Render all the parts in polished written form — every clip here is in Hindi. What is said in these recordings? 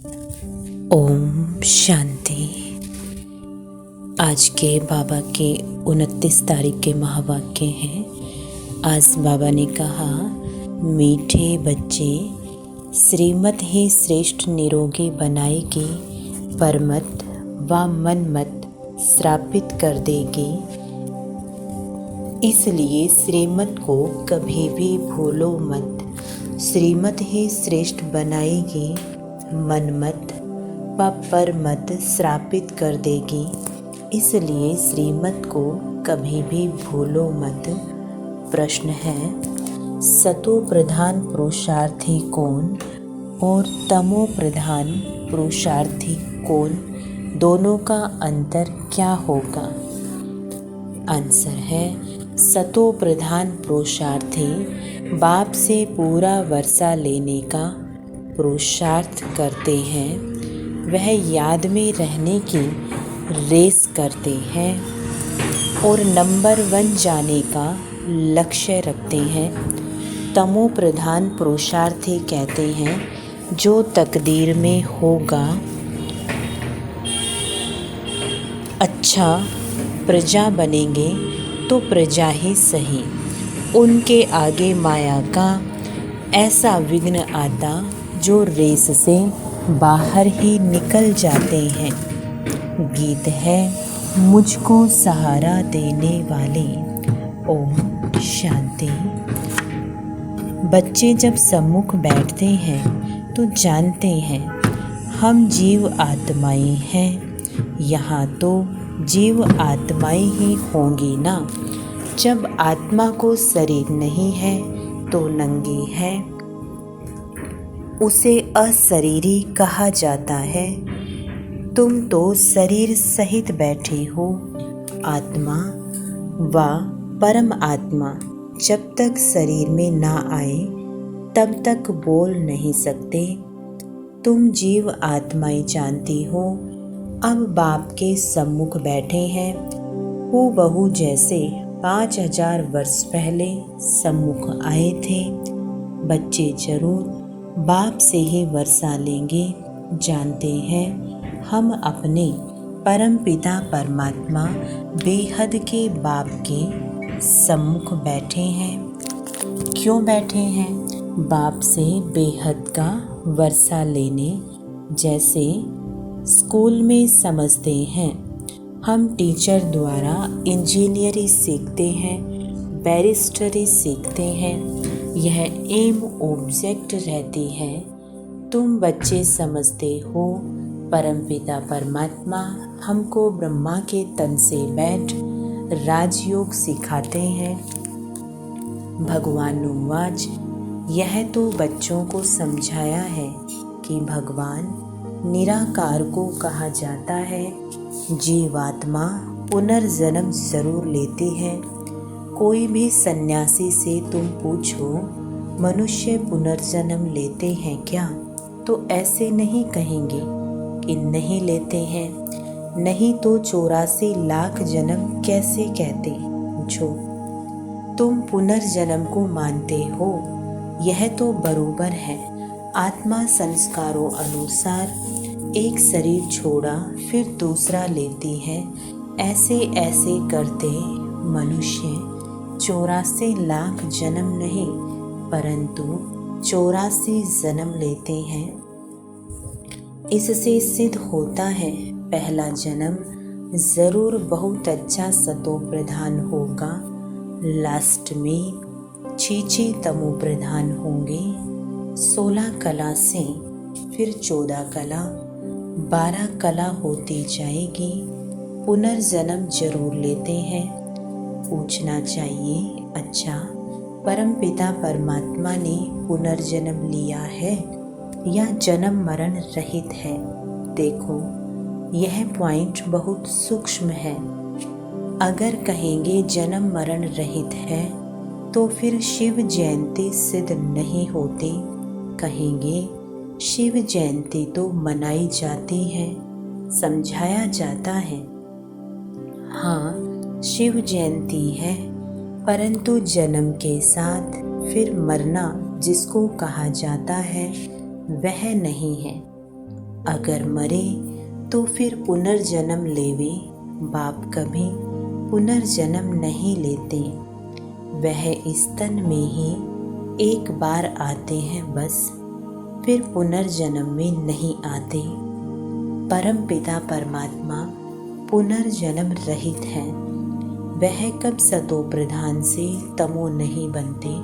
ओम शांति। आज के बाबा के 29 तारीख के महावाक्य हैं। आज बाबा ने कहा, मीठे बच्चे, श्रीमत ही श्रेष्ठ निरोगी बनाएगी, परमत व मनमत श्रापित कर देगी। इसलिए श्रीमत को कभी भी भूलो मत। श्रीमत ही श्रेष्ठ बनाएगी, मनमत व परमत श्रापित कर देगी। इसलिए श्रीमत को कभी भी भूलो मत। प्रश्न है, सतो प्रधान पुरुषार्थी कौन और तमो प्रधान पुरुषार्थी कौन? दोनों का अंतर क्या होगा? आंसर है, सतो प्रधान पुरुषार्थी बाप से पूरा वर्षा लेने का पुरुषार्थ करते हैं। वह याद में रहने की रेस करते हैं और नंबर 1 जाने का लक्ष्य रखते हैं। तमो प्रधान पुरुषार्थी कहते हैं, जो तकदीर में होगा अच्छा प्रजा बनेंगे तो प्रजा ही सही। उनके आगे माया का ऐसा विघ्न आता जो रेस से बाहर ही निकल जाते हैं। गीत है, मुझको सहारा देने वाले। ओम शांति। बच्चे जब सम्मुख बैठते हैं तो जानते हैं हम जीव आत्माएं हैं। यहाँ तो जीव आत्माएं ही होंगी ना। जब आत्मा को शरीर नहीं है तो नंगी है, उसे अशरीरी कहा जाता है। तुम तो शरीर सहित बैठे हो। आत्मा व परम आत्मा जब तक शरीर में ना आए तब तक बोल नहीं सकते। तुम जीव आत्माएं जानती हो। अब बाप के सम्मुख बैठे हैं, हूबहू जैसे 5000 वर्ष पहले सम्मुख आए थे। बच्चे जरूर बाप से ही वर्षा लेंगे। जानते हैं हम अपने परम पिता परमात्मा बेहद के बाप के सम्मुख बैठे हैं। क्यों बैठे हैं? बाप से बेहद का वर्षा लेने। जैसे स्कूल में समझते हैं, हम टीचर द्वारा इंजीनियरिंग सीखते हैं, बैरिस्टरी सीखते हैं। यह एम ऑब्जेक्ट रहती है। तुम बच्चे समझते हो परमपिता परमात्मा हमको ब्रह्मा के तन से बैठ राजयोग सिखाते हैं। भगवान नुवाज, यह तो बच्चों को समझाया है कि भगवान निराकार को कहा जाता है। जीवात्मा पुनर्जन्म जरूर लेती है। कोई भी सन्यासी से तुम पूछो, मनुष्य पुनर्जन्म लेते हैं क्या? तो ऐसे नहीं कहेंगे कि नहीं लेते हैं। नहीं तो 84 लाख जन्म कैसे कहते? पूछो, तुम पुनर्जन्म को मानते हो, यह तो बरोबर है। आत्मा संस्कारों अनुसार एक शरीर छोड़ा फिर दूसरा लेती है। ऐसे ऐसे करते मनुष्य 84 लाख जन्म नहीं परंतु 84 जन्म लेते हैं। इससे सिद्ध होता है पहला जन्म जरूर बहुत अच्छा सतो प्रधान होगा। लास्ट में 6 तमो प्रधान होंगे। 16 कला से फिर 14 कला, 12 कला होती जाएगी। पुनर्जन्म जरूर लेते हैं। पूछना चाहिए, अच्छा परमपिता परमात्मा ने पुनर्जन्म लिया है या जन्म मरण रहित है? देखो, यह पॉइंट बहुत सूक्ष्म है। अगर कहेंगे जन्म मरण रहित है तो फिर शिव जयंती सिद्ध नहीं होती। कहेंगे शिव जयंती तो मनाई जाती है, समझाया जाता है। हाँ, शिव जयंती है, परंतु जन्म के साथ फिर मरना जिसको कहा जाता है वह नहीं है। अगर मरे तो फिर पुनर्जन्म लेवे। बाप कभी पुनर्जन्म नहीं लेते, वह इस तन में ही एक बार आते हैं बस, फिर पुनर्जन्म में नहीं आते। परम पिता परमात्मा पुनर्जन्म रहित है, वह कब सतो प्रधान से तमो नहीं बनते।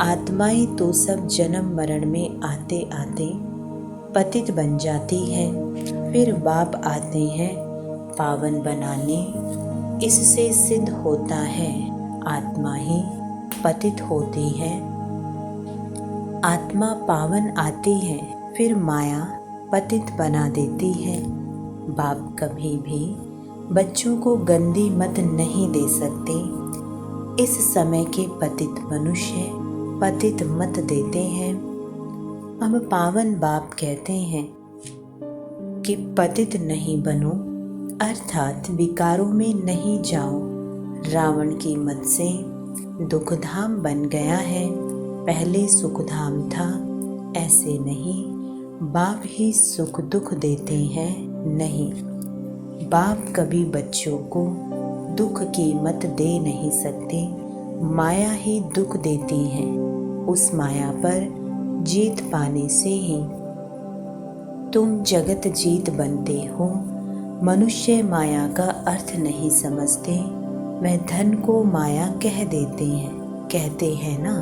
आत्माएं तो सब जन्म मरण में आते आते पतित बन जाती है, फिर बाप आते हैं पावन बनाने। इससे सिद्ध होता है आत्मा ही पतित होती है। आत्मा पावन आती है, फिर माया पतित बना देती है। बाप कभी भी बच्चों को गंदी मत नहीं दे सकते। इस समय के पतित मनुष्य पतित मत देते हैं। अब पावन बाप कहते हैं कि पतित नहीं बनो, अर्थात विकारों में नहीं जाओ। रावण की मत से दुखधाम बन गया है, पहले सुखधाम था। ऐसे नहीं, बाप ही सुख दुख देते हैं। नहीं, बाप कभी बच्चों को दुख की मत दे नहीं सकते। माया ही दुख देती है, उस माया पर जीत पाने से ही तुम जगत जीत बनते हो। मनुष्य माया का अर्थ नहीं समझते, वह धन को माया कह देते हैं। कहते हैं ना,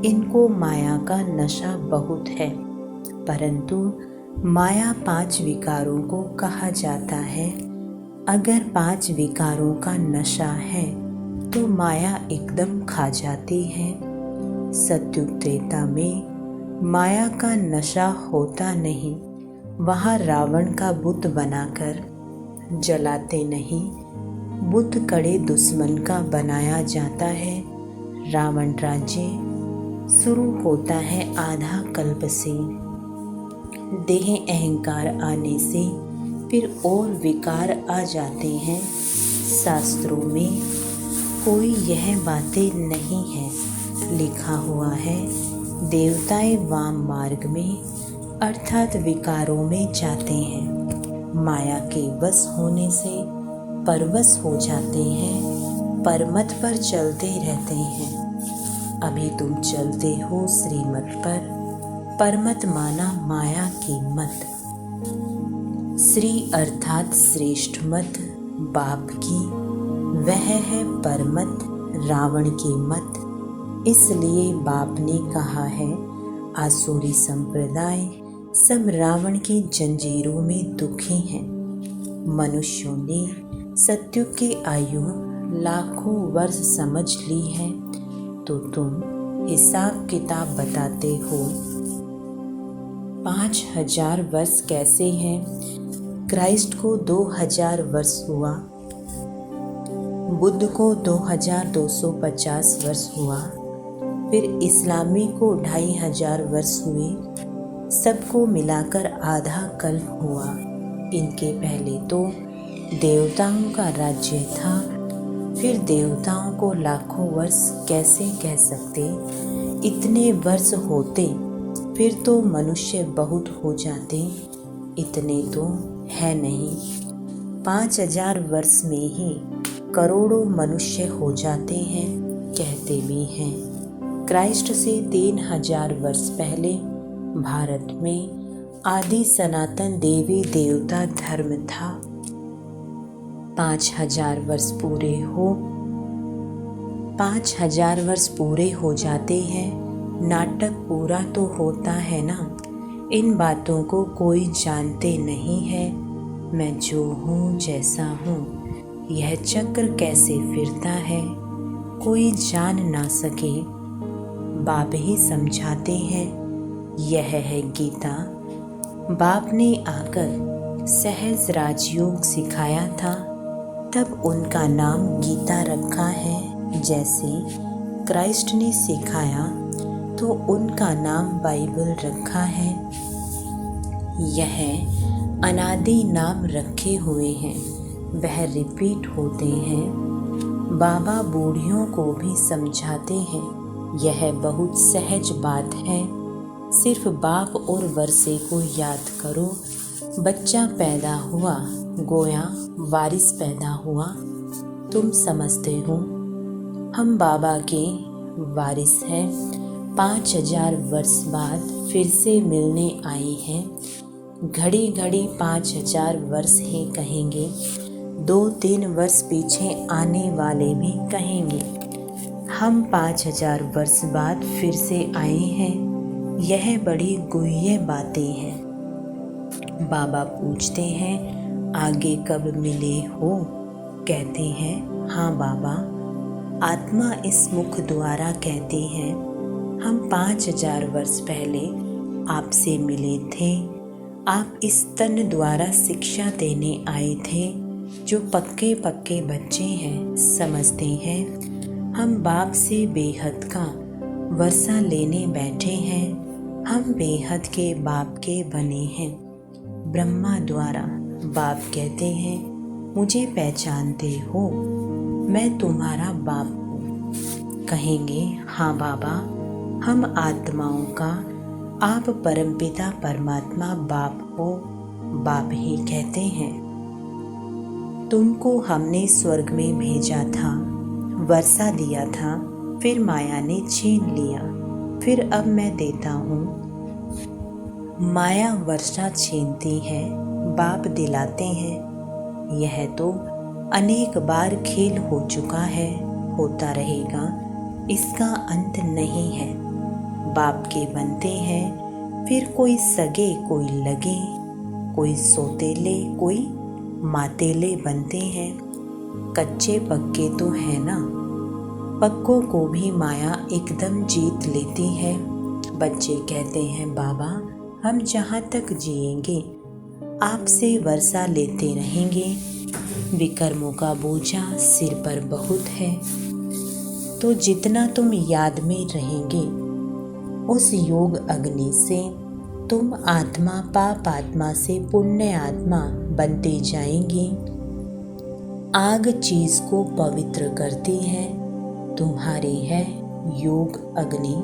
इनको माया का नशा बहुत है, परंतु माया 5 विकारों को कहा जाता है। अगर 5 विकारों का नशा है तो माया एकदम खा जाती है। सत्युग त्रेता में माया का नशा होता नहीं, वहाँ रावण का बुत बनाकर जलाते नहीं, बुत कड़े दुश्मन का बनाया जाता है। रावण राज्य शुरू होता है आधा कल्प से, देह अहंकार आने से फिर और विकार आ जाते हैं। शास्त्रों में कोई यह बातें नहीं है, लिखा हुआ है देवताएं वाम मार्ग में अर्थात विकारों में जाते हैं। माया के वश होने से परवश हो जाते हैं, परमत पर चलते रहते हैं। अभी तुम चलते हो श्रीमत पर, परमत माना माया की मत। श्री अर्थात श्रेष्ठ मत बाप की, वह है परमत रावण की मत। इसलिए बाप ने कहा है आसुरी संप्रदाय सब रावण की जंजीरों में दुखी हैं। मनुष्यों ने सत्युग की आयु लाखों वर्ष समझ ली है, तो तुम हिसाब किताब बताते हो 5000 वर्ष कैसे हैं। क्राइस्ट को 2000 वर्ष हुआ, बुद्ध को 2250 वर्ष हुआ, फिर इस्लामी को 2500 वर्ष हुए। सबको मिलाकर आधा कल्प हुआ। इनके पहले तो देवताओं का राज्य था, फिर देवताओं को लाखों वर्ष कैसे कह सकते। इतने वर्ष होते फिर तो मनुष्य बहुत हो जाते, इतने तो है नहीं। 5000 वर्ष में ही करोड़ों मनुष्य हो जाते हैं, कहते भी हैं। क्राइस्ट से 3000 वर्ष पहले भारत में आदि सनातन देवी देवता धर्म था। 5000 वर्ष पूरे हो 5000 वर्ष पूरे हो जाते हैं, नाटक पूरा तो होता है ना। इन बातों को कोई जानते नहीं है। मैं जो हूँ जैसा हूँ, यह चक्र कैसे फिरता है कोई जान ना सके। बाप ही समझाते हैं, यह है गीता। बाप ने आकर सहज राजयोग सिखाया था, तब उनका नाम गीता रखा है। जैसे क्राइस्ट ने सिखाया तो उनका नाम बाइबल रखा है। यह अनादि नाम रखे हुए हैं, वह रिपीट होते हैं। बाबा बूढ़ियों को भी समझाते हैं, यह बहुत सहज बात है। सिर्फ बाप और वर्षे को याद करो, बच्चा पैदा हुआ गोया वारिस पैदा हुआ। तुम समझते हो हम बाबा के वारिस हैं। 5000 वर्ष बाद फिर से मिलने आए हैं। घड़ी घड़ी 5000 वर्ष ही कहेंगे, 2-3 वर्ष पीछे आने वाले भी कहेंगे। हम 5000 वर्ष बाद फिर से आए हैं। यह बड़ी गुह्य बातें हैं। बाबा पूछते हैं आगे कब मिले हो? कहते हैं हाँ बाबा। आत्मा इस मुख द्वारा कहती है हम 5000 वर्ष पहले आपसे मिले थे। आप इस तन द्वारा शिक्षा देने आए थे। जो पक्के पक्के बच्चे हैं समझते हैं हम बाप से बेहद का वर्षा लेने बैठे हैं। हम बेहद के बाप के बने हैं। ब्रह्मा द्वारा बाप कहते हैं मुझे पहचानते हो, मैं तुम्हारा बाप हूँ। कहेंगे हाँ बाबा, हम आत्माओं का आप परमपिता परमात्मा बाप हो। बाप ही कहते हैं तुमको हमने स्वर्ग में भेजा था, वर्षा दिया था, फिर माया ने छीन लिया, फिर अब मैं देता हूँ। माया वर्षा छीनती है, बाप दिलाते हैं। यह तो अनेक बार खेल हो चुका है, होता रहेगा, इसका अंत नहीं है। बाप के बनते हैं, फिर कोई सगे कोई लगे, कोई सोतेले कोई मातेले बनते हैं। कच्चे पक्के तो है ना, पक्कों को भी माया एकदम जीत लेती है। बच्चे कहते हैं बाबा हम जहाँ तक जिएंगे आपसे वर्षा लेते रहेंगे। विकर्मों का बोझा सिर पर बहुत है, तो जितना तुम याद में रहेंगे उस योग अग्नि से तुम आत्मा पाप आत्मा से पुण्य आत्मा बनते जाएंगे। आग चीज को पवित्र करती है, तुम्हारी है योग अग्नि।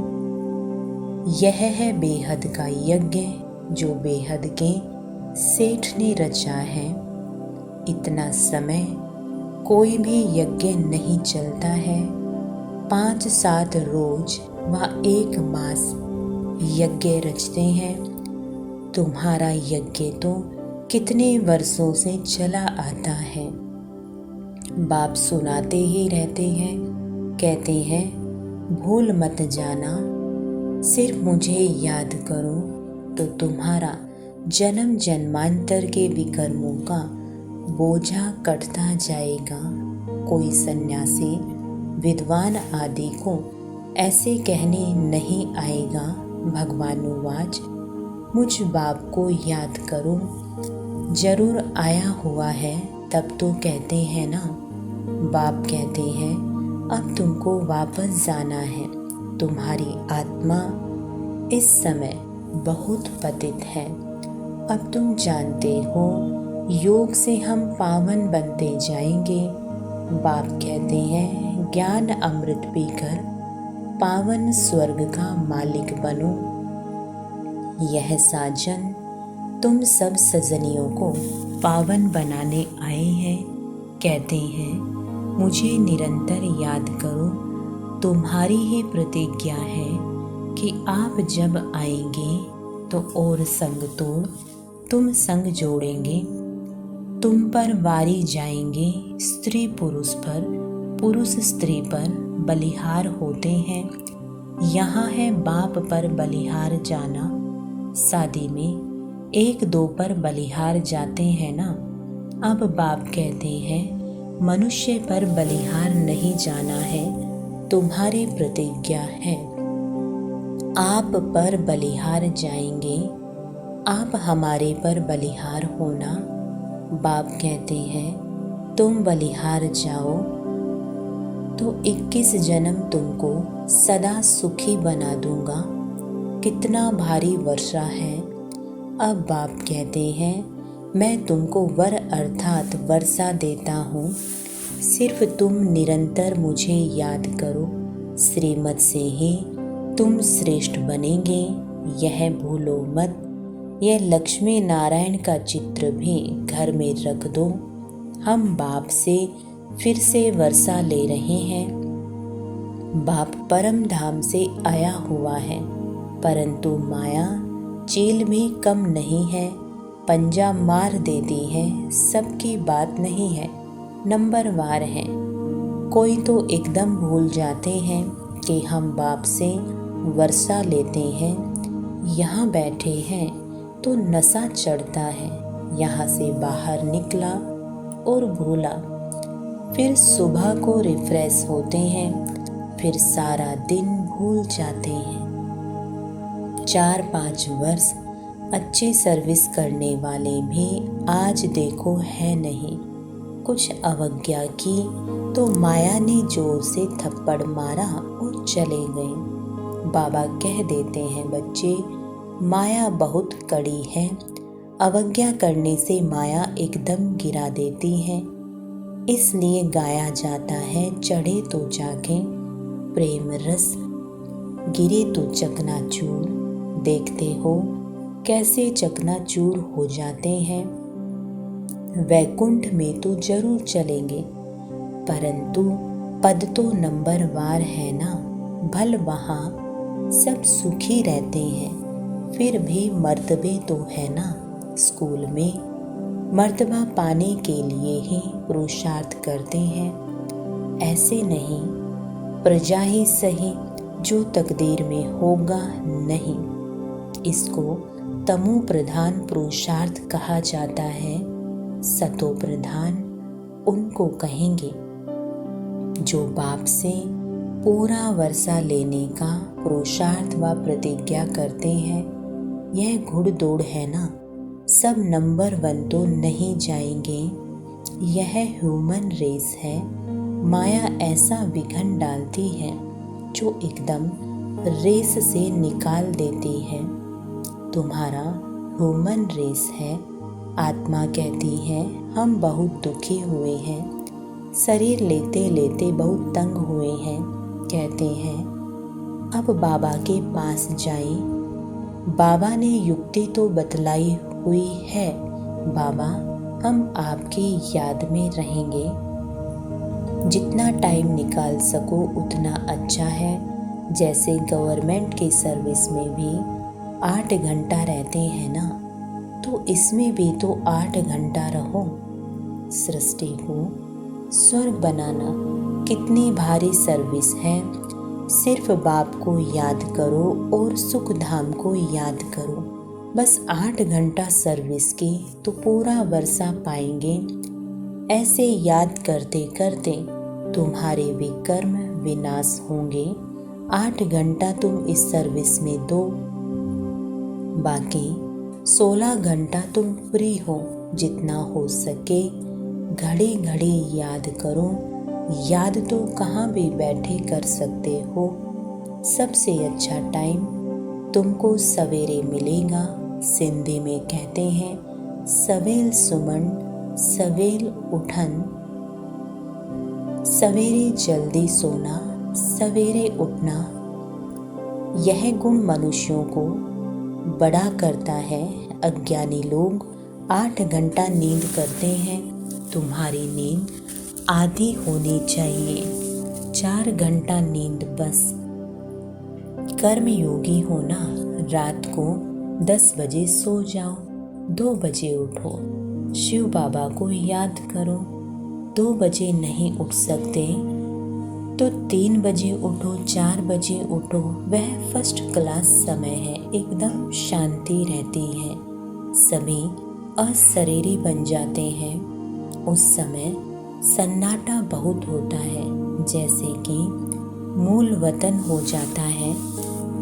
यह है बेहद का यज्ञ जो बेहद के सेठ ने रचा है। इतना समय कोई भी यज्ञ नहीं चलता है। 5-7 रोज व 1 मास यज्ञ रचते हैं। तुम्हारा यज्ञ तो कितने वर्षों से चला आता है। बाप सुनाते ही रहते हैं, कहते हैं भूल मत जाना, सिर्फ मुझे याद करो तो तुम्हारा जन्म जन्मांतर के विकर्मों का बोझा कटता जाएगा। कोई सन्यासी विद्वान आदि को ऐसे कहने नहीं आएगा। भगवानुवाच मुझ बाप को याद करो, जरूर आया हुआ है तब तो कहते हैं ना। बाप कहते हैं अब तुमको वापस जाना है। तुम्हारी आत्मा इस समय बहुत पतित है। अब तुम जानते हो योग से हम पावन बनते जाएंगे। बाप कहते हैं ज्ञान अमृत पीकर पावन स्वर्ग का मालिक बनो। यह साजन तुम सब सजनियों को पावन बनाने आए हैं। कहते हैं मुझे निरंतर याद करो। तुम्हारी ही प्रतिज्ञा है कि आप जब आएंगे तो और संग तोड़ तुम संग जोड़ेंगे। तुम पर वारी जाएंगे स्त्री पुरुष पर, पुरुष स्त्री पर बलिहार होते हैं। यहाँ है बाप पर बलिहार जाना। शादी में 1-2 पर बलिहार जाते हैं ना। अब बाप कहते हैं मनुष्य पर बलिहार नहीं जाना है। तुम्हारी प्रतिज्ञा है आप पर बलिहार जाएंगे। आप हमारे पर बलिहार होना। बाप कहते हैं तुम बलिहार जाओ तो 21 जन्म तुमको सदा सुखी बना दूंगा। कितना भारी वर्षा है। अब बाप कहते हैं मैं तुमको वर अर्थात वर्षा देता हूँ। सिर्फ तुम निरंतर मुझे याद करो। श्रीमत से ही तुम श्रेष्ठ बनेंगे, यह भूलो मत। यह लक्ष्मी नारायण का चित्र भी घर में रख दो। हम बाप से फिर से वर्षा ले रहे हैं। बाप परम धाम से आया हुआ है, परंतु माया चील भी कम नहीं है, पंजा मार देती है। सबकी बात नहीं है, नंबरवार है। कोई तो एकदम भूल जाते हैं कि हम बाप से वर्षा लेते हैं। यहाँ बैठे हैं तो नशा चढ़ता है, यहाँ से बाहर निकला और भूला। फिर सुबह को रिफ्रेश होते हैं, फिर सारा दिन भूल जाते हैं। 4-5 वर्ष अच्छी सर्विस करने वाले भी आज देखो है नहीं। कुछ अवज्ञा की तो माया ने जोर से थप्पड़ मारा और चले गए। बाबा कह देते हैं, बच्चे माया बहुत कड़ी है, अवज्ञा करने से माया एकदम गिरा देती है। इसलिए गाया जाता है, चढ़े तो जागे प्रेम रस, गिरे तो चकनाचूर। देखते हो कैसे चकनाचूर हो जाते हैं। वैकुंठ में तो जरूर चलेंगे, परंतु पद तो नंबरवार है ना। भल वहाँ सब सुखी रहते हैं, फिर भी मर्तबे तो है ना। स्कूल में मर्तबा पाने के लिए ही पुरुषार्थ करते हैं। ऐसे नहीं, प्रजा ही सही, जो तकदीर में होगा नहीं। इसको तमो प्रधान पुरुषार्थ कहा जाता है। सतो प्रधान उनको कहेंगे जो बाप से पूरा वर्षा लेने का पुरुषार्थ व प्रतिज्ञा करते हैं। यह घुड़दौड़ है ना, सब नंबर 1 तो नहीं जाएंगे। यह ह्यूमन रेस है। माया ऐसा विघन डालती है जो एकदम रेस से निकाल देती है। तुम्हारा ह्यूमन रेस है। आत्मा कहती है, हम बहुत दुखी हुए हैं, शरीर लेते लेते बहुत तंग हुए हैं। कहते हैं अब बाबा के पास जाएं। बाबा ने युक्ति तो बतलाई हुई है। बाबा हम आपकी याद में रहेंगे। जितना टाइम निकाल सको उतना अच्छा है। जैसे गवर्नमेंट की सर्विस में भी 8 घंटा रहते हैं ना, तो इसमें भी तो 8 घंटा रहो। सृष्टि को स्वर्ग बनाना कितनी भारी सर्विस है। सिर्फ बाप को याद करो और सुख धाम को याद करो। बस 8 घंटा सर्विस की तो पूरा वर्षा पाएंगे। ऐसे याद करते करते तुम्हारे विकर्म विनाश होंगे। 8 घंटा तुम इस सर्विस में दो, बाकी 16 घंटा तुम फ्री हो। जितना हो सके घड़ी घड़ी याद करो। याद तो कहाँ भी बैठे कर सकते हो। सबसे अच्छा टाइम तुमको सवेरे मिलेगा। सिंधी में कहते हैं, सवेल सुमन सवेल उठन। सवेरे जल्दी सोना, सवेरे उठना, यह गुण मनुष्यों को बड़ा करता है। अज्ञानी लोग 8 घंटा नींद करते हैं। तुम्हारी नींद आधी होनी चाहिए, 4 घंटा नींद बस। कर्म योगी होना, रात को 10 बजे सो जाओ, 2 बजे उठो। शिव बाबा को याद करो। 2 बजे नहीं उठ सकते तो 3 बजे उठो, 4 बजे उठो। वह फर्स्ट क्लास समय है, एकदम शांति रहती है। सभी अशरीरी बन जाते हैं। उस समय सन्नाटा बहुत होता है, जैसे कि मूल वतन हो जाता है।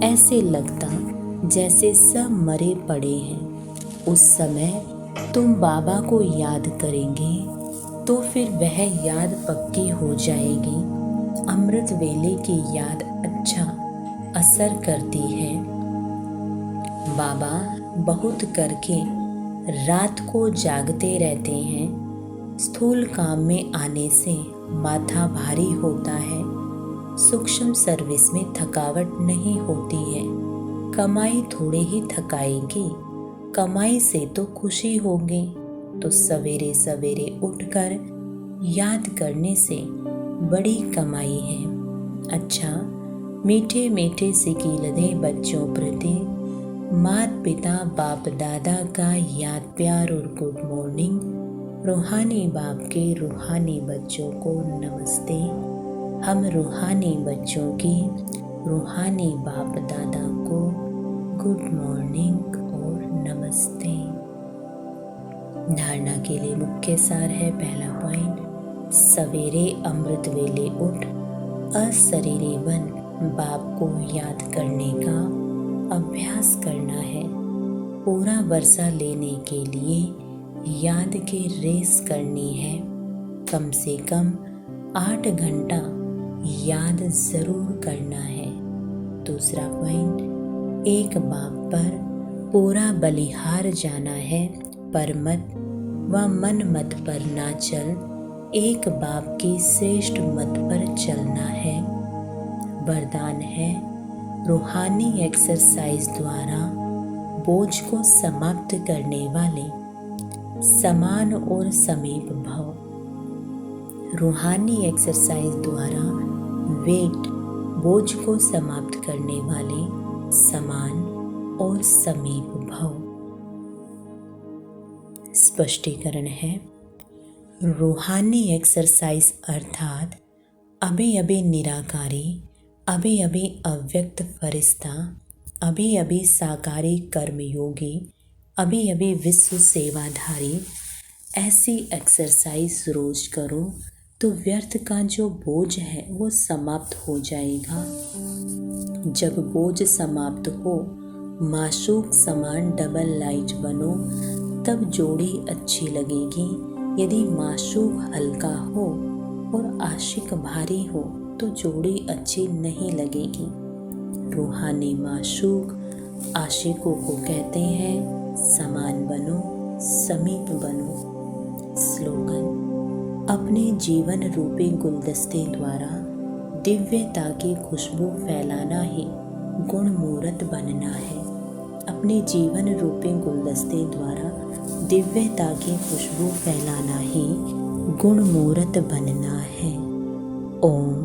ऐसे लगता जैसे सब मरे पड़े हैं। उस समय तुम बाबा को याद करेंगे तो फिर वह याद पक्की हो जाएगी। अमृत वेले की याद अच्छा असर करती है। बाबा बहुत करके रात को जागते रहते हैं। स्थूल काम में आने से माथा भारी होता है। सूक्ष्म सर्विस में थकावट नहीं होती है। कमाई थोड़े ही थकाएगी, कमाई से तो खुशी होगी, तो सवेरे सवेरे उठकर याद करने से बड़ी कमाई है। अच्छा, मीठे मीठे सिकील दे बच्चों प्रति, माता पिता बाप दादा का याद प्यार और गुड मॉर्निंग। रूहानी बाप के रूहानी बच्चों को नमस्ते। हम रूहानी बच्चों की रूहानी बाप दादा को गुड मॉर्निंग और नमस्ते। धारणा के लिए मुख्य सार है। पहला पॉइंट, सवेरे अमृत वेले उठ अशरीरी बन बाप को याद करने का अभ्यास करना है। पूरा वर्षा लेने के लिए याद की रेस करनी है। कम से कम 8 घंटा याद जरूर करना है। दूसरा पॉइंट, एक बाप पर पूरा बलिहार जाना है, पर मत व मन मत पर ना चल, एक बाप की श्रेष्ठ मत पर चलना है। वरदान है, रूहानी एक्सरसाइज द्वारा बोझ को समाप्त करने वाले समान और समीप भव। रूहानी एक्सरसाइज द्वारा वेट बोझ को समाप्त करने वाले समान और समीप भव। स्पष्टीकरण है, रूहानी एक्सरसाइज अर्थात अभी अभी निराकारी, अभी अभी अव्यक्त फरिश्ता, अभी अभी साकारी कर्मयोगी, अभी अभी विश्व सेवाधारी, ऐसी एक्सरसाइज रोज करो तो व्यर्थ का जो बोझ है वो समाप्त हो जाएगा। जब बोझ समाप्त हो, माशूक समान डबल लाइट बनो, तब जोड़ी अच्छी लगेगी। यदि माशूक हल्का हो और आशिक भारी हो तो जोड़ी अच्छी नहीं लगेगी। रूहानी माशूक आशिकों को कहते हैं, समान बनो, समीप बनो। स्लोगन, अपने जीवन रूपी गुलदस्ते द्वारा दिव्यता की खुशबू फैलाना ही गुण मूर्त बनना है। अपने जीवन रूपी गुलदस्ते द्वारा दिव्यता की खुशबू फैलाना ही गुण मूर्त बनना है। ओम